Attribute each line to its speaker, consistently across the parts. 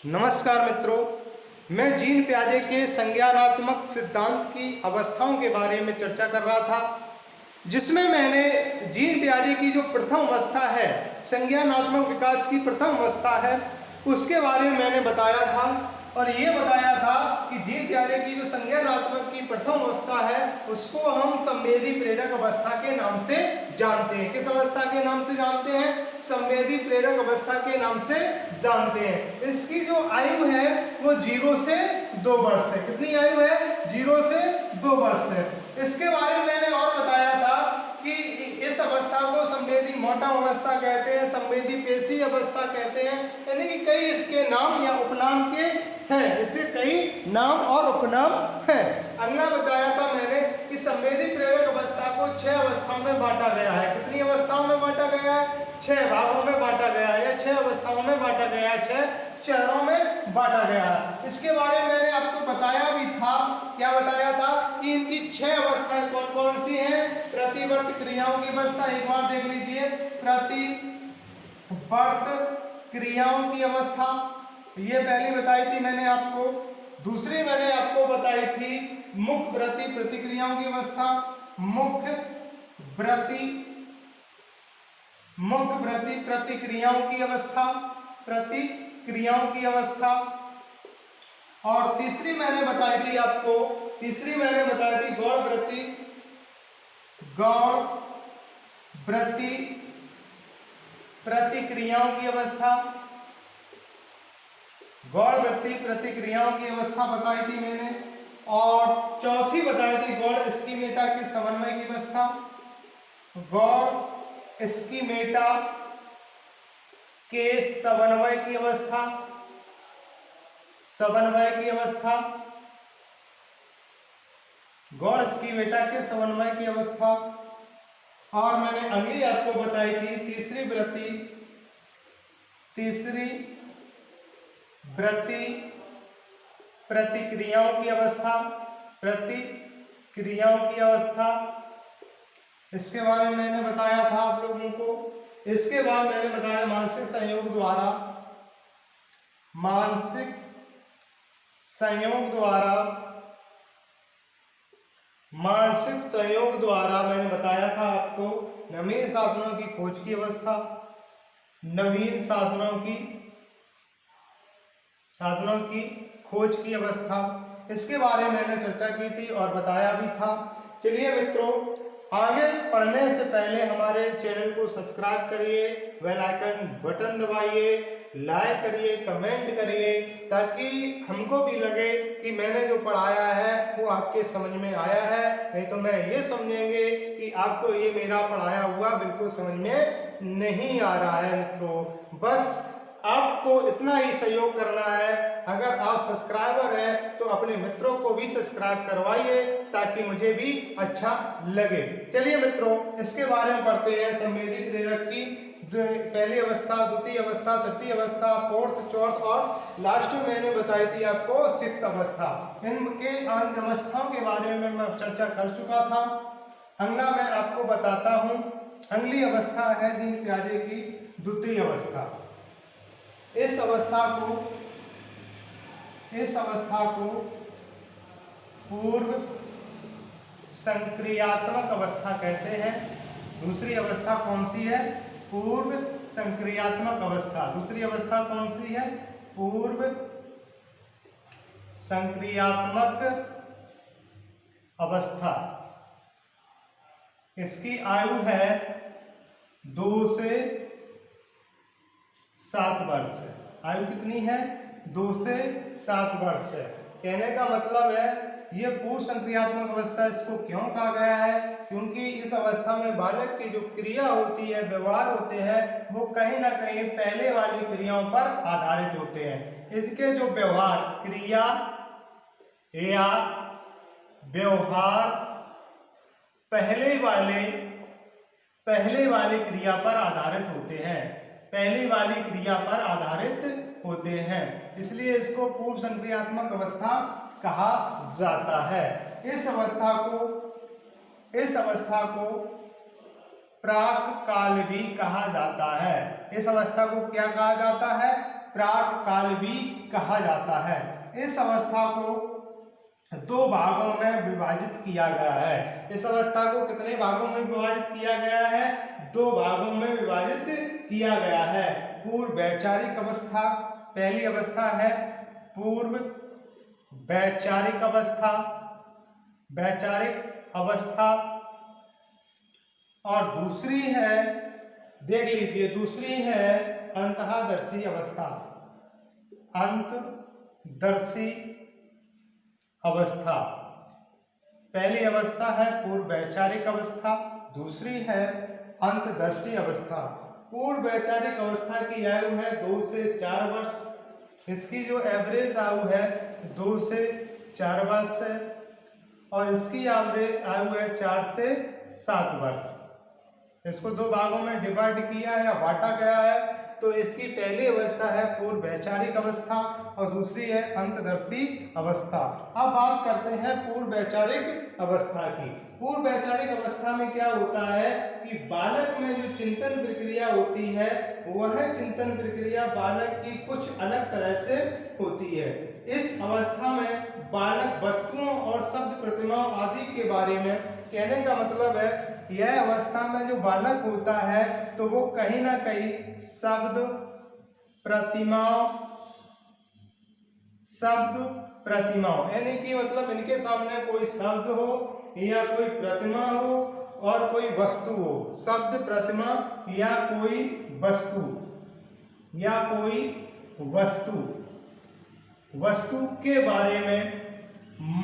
Speaker 1: नमस्कार मित्रों, मैं जीन पियाजे के संज्ञानात्मक सिद्धांत की अवस्थाओं के बारे में चर्चा कर रहा था, जिसमें मैंने जीन पियाजे की जो प्रथम अवस्था है, संज्ञानात्मक विकास की प्रथम अवस्था है, उसके बारे में मैंने बताया था। और ये बताया था कि जीन पियाजे की जो संज्ञानात्मक की प्रथम अवस्था है उसको हम संवेदी प्रेरक अवस्था के नाम से जानते हैं। किस अवस्था के नाम से जानते हैं? संवेदी प्रेरक अवस्था के नाम से जानते हैं। इसकी जो आयु है वो 0 से 2 वर्ष है। कितनी आयु है? 0 से 2 वर्ष है। इसके बारे में मैंने और बताया था कि इस अवस्था को संवेदी मोटा अवस्था कहते हैं, संवेदी पेशी अवस्था कहते हैं, यानी कि कई इसके नाम या उपनाम के हैं। इससे कई नाम और उपनाम हैं। अगला बताया था मैंने कि संवेदी प्रेरक अवस्था को 6 अवस्थाओं में बांटा गया है। कितनी अवस्थाओं में बांटा गया है? 6 भागों में बांटा गया है या 6 अवस्थाओं में बांटा गया है, 6 चरणों में बांटा गया है। इसके बारे में मैंने आपको बताया भी था। क्या बताया था? कि इनकी 6 अवस्थाएं कौन कौन सी हैं? प्रतिवर्त क्रियाओं की अवस्था, एक बार देख लीजिए, प्रतिवर्त क्रियाओं की अवस्था ये पहली बताई थी मैंने आपको। दूसरी मैंने आपको बताई थी मुख्य व्रति प्रतिक्रियाओं की अवस्था, मुख्य व्रति प्रतिक्रियाओं की अवस्था, प्रतिक्रियाओं की अवस्था। और तीसरी मैंने बताई थी आपको, गौड़ व्रति प्रतिक्रियाओं की अवस्था, गौड़ वृत्ति प्रतिक्रियाओं की अवस्था बताई थी मैंने। और चौथी बताई थी गौड़ स्कीमेटा के समन्वय की अवस्था, गौड़ स्कीमेटा के समन्वय की अवस्था, गौड़ स्कीमेटा के समन्वय की अवस्था। और मैंने अगली आपको बताई थी तीसरी व्रति प्रतिक्रियाओं की अवस्था, इसके बारे में मैंने बताया था आप लोगों को। इसके बाद मैंने बताया मानसिक संयोग द्वारा मैंने बताया था आपको नवीन साधनों की खोज की अवस्था, खोज की अवस्था। इसके बारे में मैंने चर्चा की थी और बताया भी था। चलिए मित्रों, आगे पढ़ने से पहले हमारे चैनल को सब्सक्राइब करिए, बेल आइकन बटन दबाइए, लाइक करिए, कमेंट करिए, ताकि हमको भी लगे कि मैंने जो पढ़ाया है वो आपके समझ में आया है। नहीं तो मैं ये समझेंगे कि आपको ये मेरा पढ़ाया हुआ बिल्कुल समझ में नहीं आ रहा है। मित्रों, बस आपको इतना ही सहयोग करना है। अगर आप सब्सक्राइबर हैं तो अपने मित्रों को भी सब्सक्राइब करवाइए, ताकि मुझे भी अच्छा लगे। चलिए मित्रों, इसके बारे में पढ़ते हैं। संवेदी प्रेरक की पहली अवस्था, द्वितीय अवस्था, तृतीय अवस्था, फोर्थ, चौथ और लास्ट में मैंने बताई थी आपको सिक्स्थ अवस्था। इनके अन्य अवस्थाओं के बारे में मैं चर्चा कर चुका था। अगला मैं आपको बताता हूँ। अगली अवस्था है जीन पियाजे की द्वितीय अवस्था। इस अवस्था को पूर्व संक्रियात्मक अवस्था कहते हैं। दूसरी अवस्था कौन सी है? पूर्व संक्रियात्मक अवस्था। दूसरी अवस्था कौन सी है? पूर्व संक्रियात्मक अवस्था। इसकी आयु है 2 से 7 वर्ष। आयु कितनी है? 2 से 7 वर्ष है। कहने का मतलब है ये पूर्व संक्रियात्मक अवस्था इसको क्यों कहा गया है? क्योंकि इस अवस्था में बालक की जो क्रिया होती है, व्यवहार होते हैं, वो कहीं ना कहीं पहले वाली क्रियाओं पर आधारित होते हैं। इसके जो व्यवहार, क्रिया या व्यवहार पहले वाली क्रिया पर आधारित होते हैं। इसलिए इसको पूर्व संक्रियात्मक अवस्था कहा जाता है। इस अवस्था को प्राक काल भी कहा जाता है। इस अवस्था को क्या कहा जाता है? प्राक काल भी कहा जाता है। इस अवस्था को दो भागों में विभाजित किया गया है। इस अवस्था को कितने भागों में विभाजित किया गया है? दो भागों में विभाजित किया गया है। पूर्व वैचारिक अवस्था, पहली अवस्था है पूर्व वैचारिक अवस्था, वैचारिक अवस्था, और दूसरी है, देख लीजिए, दूसरी है अंतःदर्शी अवस्था, अंतदर्शी अवस्था। पहली अवस्था है पूर्व वैचारिक अवस्था, दूसरी है अंतदर्शी अवस्था। पूर्व वैचारिक अवस्था की आयु है 2 से 4 वर्ष। इसकी जो एवरेज आयु है 2 से 4 वर्ष है, और इसकी एवरेज आयु है 4 से 7 वर्ष। इसको दो भागों में डिवाइड किया है या बांटा गया है। तो इसकी पहली अवस्था है पूर्व वैचारिक अवस्था और दूसरी है अंतदर्शी अवस्था। अब बात करते हैं पूर्व वैचारिक अवस्था की। पूर्व वैचारिक अवस्था में क्या होता है कि बालक में जो चिंतन प्रक्रिया होती है वह चिंतन प्रक्रिया बालक की कुछ अलग तरह से होती है। इस अवस्था में बालक वस्तुओं और शब्द प्रतिमाओं आदि के बारे में, कहने का मतलब है यह अवस्था में जो बालक होता है तो वो कहीं ना कहीं शब्द प्रतिमाओं यानी कि मतलब इनके सामने कोई शब्द हो या कोई प्रतिमा हो और कोई वस्तु हो, शब्द, प्रतिमा या कोई वस्तु के बारे में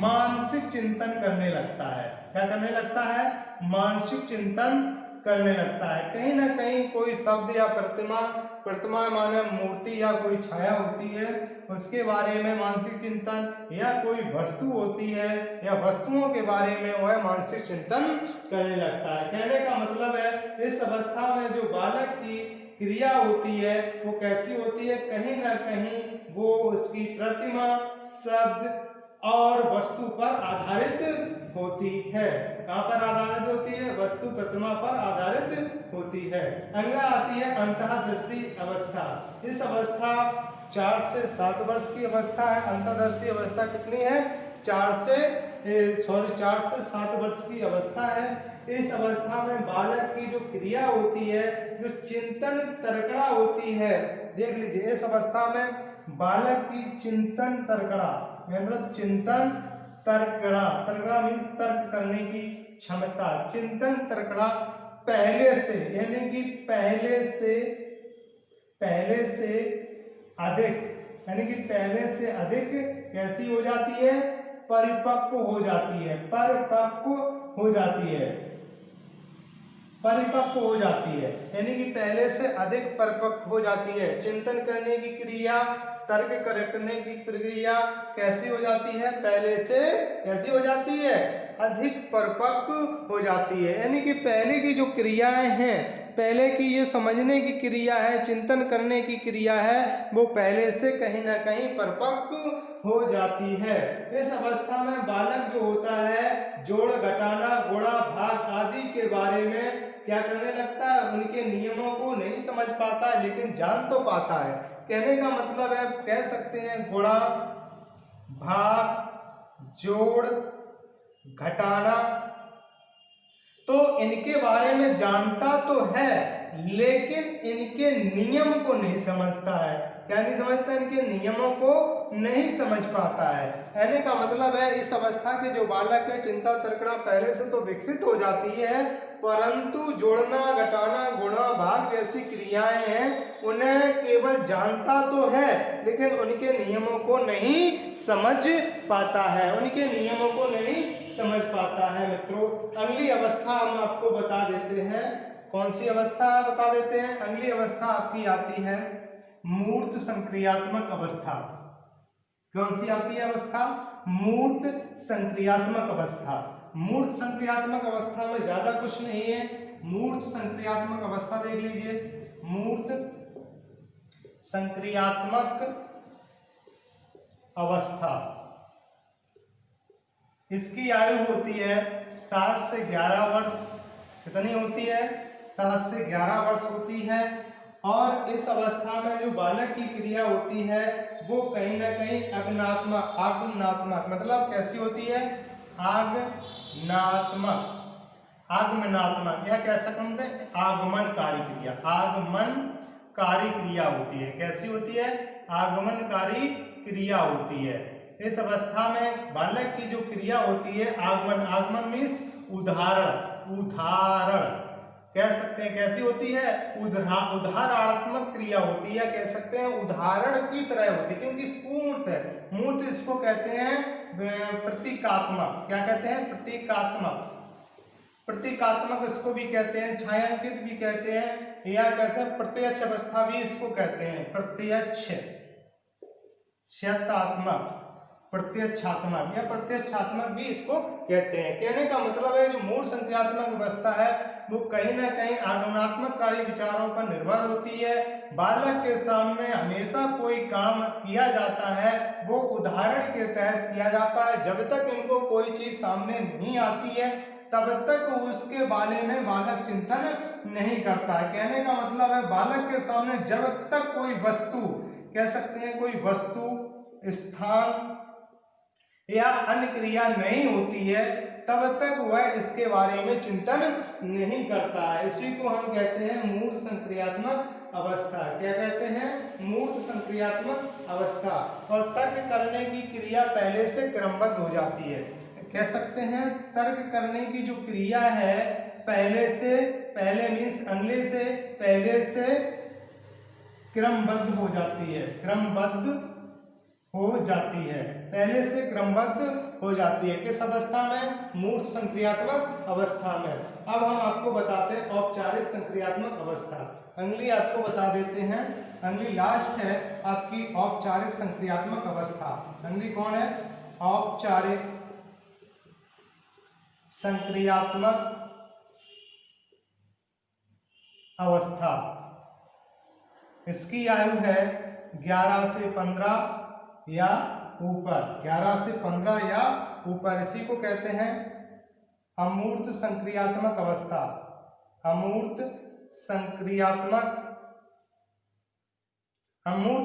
Speaker 1: मानसिक चिंतन करने लगता है। क्या करने लगता है? मानसिक चिंतन करने लगता है। कहीं ना कहीं कोई शब्द या प्रतिमा माने मूर्ति या कोई छाया होती है, उसके बारे में मानसिक चिंतन, या कोई वस्तु होती है या वस्तुओं के बारे में वह मानसिक चिंतन करने लगता है। कहने का मतलब है इस अवस्था में जो बालक की क्रिया होती है वो कैसी होती है? कहीं ना कहीं वो उसकी प्रतिमा, शब्द और वस्तु पर आधारित होती है। कहाँ पर आधारित होती है? वस्तु, प्रतिमा पर आधारित होती है। अगला आती है अंतःदर्शी अवस्था। इस अवस्था 4 से 7 वर्ष की अवस्था है। अंतःदर्शी अवस्था कितनी है? 4 से 7 वर्ष की अवस्था है। इस अवस्था में बालक की जो क्रिया होती है, जो चिंतन तर्कड़ा होती है, देख लीजिए, इस अवस्था में बालक की चिंतन तर्कड़ा, मतलब चिंतन तर्कड़ा मीन्स तर्क करने की क्षमता, चिंतन तर्कड़ा पहले से, यानी कि पहले से अधिक कैसी हो जाती है? परिपक्व हो जाती है। यानी कि पहले से अधिक परिपक्व हो जाती है। चिंतन करने की क्रिया, तर्क करने की प्रक्रिया कैसी हो जाती है? पहले से कैसी हो जाती है? अधिक परिपक्व हो जाती है। यानी कि पहले की जो क्रियाएं हैं, पहले की ये समझने की क्रिया है, चिंतन करने की क्रिया है, वो पहले से कहीं ना कहीं परिपक्व हो जाती है। इस अवस्था में बालक जो होता है जोड़, घटाना, गुणा, भाग आदि के बारे में क्या करने लगता है? उनके नियमों को नहीं समझ पाता लेकिन जान तो पाता है। कहने का मतलब है, कह सकते हैं गुणा, भाग, जोड़, घटाना, तो इनके बारे में जानता तो है लेकिन इनके नियम को नहीं समझता है। क्या नहीं समझता? इनके नियमों को नहीं समझ पाता है। कहने का मतलब है इस अवस्था के जो बालक है चिंता तर्कड़ा पहले से तो विकसित हो जाती है, परंतु जोड़ना, घटाना, गुणा, भाग जैसी क्रियाएं हैं उन्हें केवल जानता तो है लेकिन उनके नियमों को नहीं समझ पाता है, मित्रों। अगली अवस्था हम आपको बता देते हैं। कौन सी अवस्था बता देते हैं? अगली अवस्था आपकी आती है मूर्त संक्रियात्मक अवस्था। कौन सी आती है अवस्था? मूर्त संक्रियात्मक अवस्था। मूर्त संक्रियात्मक अवस्था में ज्यादा कुछ नहीं है। मूर्त संक्रियात्मक अवस्था देख लीजिए। मूर्त संक्रियात्मक अवस्था, इसकी आयु होती है 7 से 11 वर्ष। कितनी होती है? 7 से 11 वर्ष होती है। और इस अवस्था में जो बालक की क्रिया होती है वो कहीं ना कहीं आगमनात्मक मतलब कैसी होती है, आगमनात्मक या कह सकते हैं आगमनकारी क्रिया, आगमनकारी क्रिया होती है। कैसी होती है, आगमनकारी क्रिया होती है। इस अवस्था में बालक की जो क्रिया होती है आगमन मीन्स उदाहरण कह सकते हैं। कैसी होती है, उदाहरणात्मक क्रिया होती है, कह सकते हैं उदाहरण की तरह होती है, क्योंकि मूर्त है। मूर्त इसको कहते हैं प्रतीकात्मक। क्या कहते हैं, प्रतीकात्मक इसको भी कहते हैं, छायांकित भी कहते हैं, या कैसे प्रत्यक्ष अवस्था भी इसको कहते हैं, प्रत्यक्षात्मक भी इसको कहते हैं। कहने का मतलब है जो मूल संक्रियात्मक अवस्था है वो कहीं ना कहीं आगमनात्मक कार्य विचारों पर निर्भर होती है। बालक के सामने हमेशा कोई काम किया जाता है वो उदाहरण के तहत किया जाता है। जब तक इनको कोई चीज सामने नहीं आती है तब तक उसके बारे में बालक चिंतन नहीं करता है। कहने का मतलब है बालक के सामने जब तक कोई वस्तु, कह सकते हैं कोई वस्तु, स्थान या अन्य क्रिया नहीं होती है तब तक वह इसके बारे में चिंतन नहीं करता है। इसी को हम कहते हैं मूर्त संक्रियात्मक अवस्था। क्या कहते हैं, मूर्त संक्रियात्मक अवस्था। और तर्क करने की क्रिया पहले से क्रमबद्ध हो जाती है। कह सकते हैं तर्क करने की जो क्रिया है पहले मीन्स अगले से, पहले से क्रमबद्ध हो जाती है, पहले से क्रमबद्ध हो जाती है। किस अवस्था में, मूर्त संक्रियात्मक अवस्था में। अब हम आपको बताते हैं औपचारिक संक्रियात्मक अवस्था। अगली आपको बता देते हैं, अगली लास्ट है आपकी औपचारिक संक्रियात्मक अवस्था। अगली कौन है, औपचारिक संक्रियात्मक अवस्था। इसकी आयु है 11 से 15 या ऊपर, 11 से 15 या ऊपर। इसी को कहते हैं अमूर्त संक्रियात्मक अवस्था, अमूर्त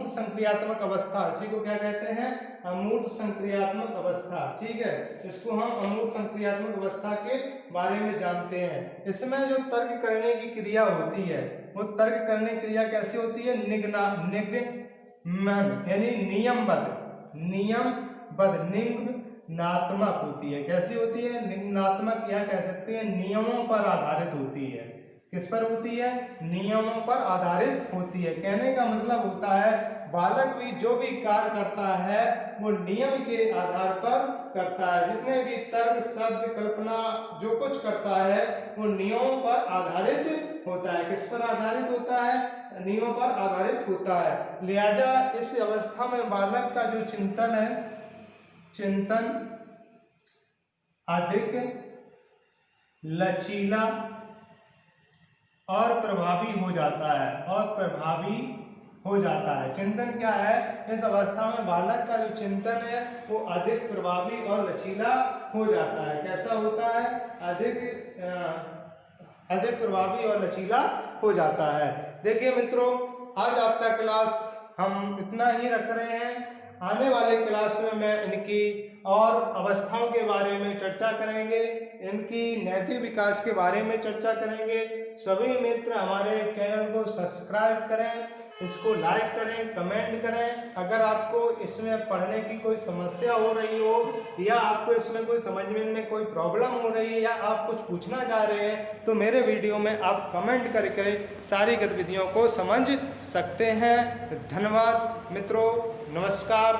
Speaker 1: संक्रियात्मक अवस्था। इसी को क्या कहते हैं, अमूर्त संक्रियात्मक अवस्था। ठीक है, इसको हम अमूर्त संक्रियात्मक अवस्था के बारे में जानते हैं। इसमें जो तर्क करने की क्रिया होती है वो तर्क करने की क्रिया कैसी होती है, यानी निम्नात्मक होती है। कैसी होती है, निम्नात्मक, या कह सकते हैं नियमों पर आधारित होती है। किस पर होती है, नियमों पर आधारित होती है। कहने का मतलब होता है बालक भी जो भी कार्य करता है वो नियम के आधार पर करता है। जितने भी तर्क, शब्द, कल्पना जो कुछ करता है वो नियमों पर आधारित होता है। किस पर आधारित होता है, नियमों पर आधारित होता है। लिहाजा इस अवस्था में बालक का जो चिंतन है, चिंतन अधिक लचीला और प्रभावी हो जाता है, चिंतन क्या है, इस अवस्था में बालक का जो चिंतन है वो अधिक प्रभावी और लचीला हो जाता है। कैसा होता है, अधिक प्रभावी और लचीला हो जाता है। देखिए मित्रों, आज आपका क्लास हम इतना ही रख रहे हैं। आने वाले क्लास में मैं इनकी और अवस्थाओं के बारे में चर्चा करेंगे, इनकी नैतिक विकास के बारे में चर्चा करेंगे। सभी मित्र हमारे चैनल को सब्सक्राइब करें, इसको लाइक करें, कमेंट करें। अगर आपको इसमें पढ़ने की कोई समस्या हो रही हो या आपको इसमें कोई समझने में कोई प्रॉब्लम हो रही है या आप कुछ पूछना चाह रहे हैं तो मेरे वीडियो में आप कमेंट करके सारी गतिविधियों को समझ सकते हैं। धन्यवाद मित्रों, नमस्कार।